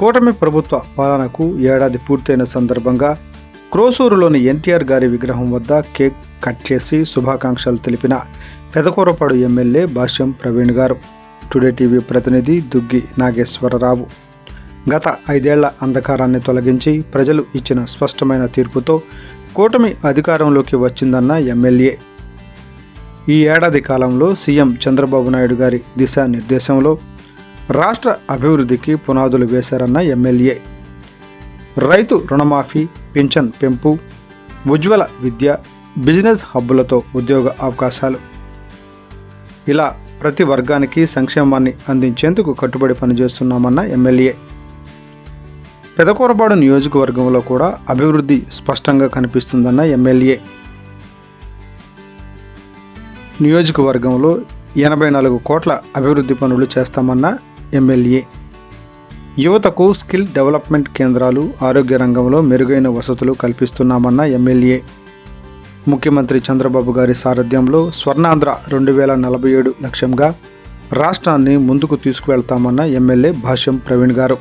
కూటమి ప్రభుత్వ పాలనకు ఏడాది పూర్తయిన సందర్భంగా క్రోసూరులోని ఎన్టీఆర్ గారి విగ్రహం వద్ద కేక్ కట్ చేసి శుభాకాంక్షలు తెలిపిన పెదకూరపాడు ఎమ్మెల్యే భాష్యం ప్రవీణ్ గారు. టుడే టీవీ ప్రతినిధి దుగ్గి నాగేశ్వరరావు. గత 5 ఏళ్ల అంధకారాన్ని తొలగించి ప్రజలు ఇచ్చిన స్పష్టమైన తీర్పుతో కూటమి అధికారంలోకి వచ్చిందన్న ఎమ్మెల్యే. ఈ ఏడాది కాలంలో సీఎం చంద్రబాబు నాయుడు గారి దిశానిర్దేశంలో రాష్ట్ర అభివృద్ధికి పునాదులు వేశారన్న ఎమ్మెల్యే. రైతు రుణమాఫీ, పింఛన్ పెంపు, ఉజ్వల విద్య, బిజినెస్ హబ్బులతో ఉద్యోగ అవకాశాలు, ఇలా ప్రతి వర్గానికి సంక్షేమాన్ని అందించేందుకు కట్టుబడి పనిచేస్తున్నామన్న ఎమ్మెల్యే. పెదకూరపాడు నియోజకవర్గంలో కూడా అభివృద్ధి స్పష్టంగా కనిపిస్తుందన్న ఎమ్మెల్యే. నియోజకవర్గంలో 84 కోట్ల అభివృద్ధి పనులు చేస్తామన్న ఎమ్మెల్యే. యువతకు స్కిల్ డెవలప్మెంట్ కేంద్రాలు, ఆరోగ్య రంగంలో మెరుగైన వసతులు కల్పిస్తున్నామన్న ఎమ్మెల్యే. ముఖ్యమంత్రి చంద్రబాబు గారి సారథ్యంలో స్వర్ణాంధ్ర 2047 లక్ష్యంగా రాష్ట్రాన్ని ముందుకు తీసుకువెళ్తామన్న ఎమ్మెల్యే భాష్యం ప్రవీణ్ గారు.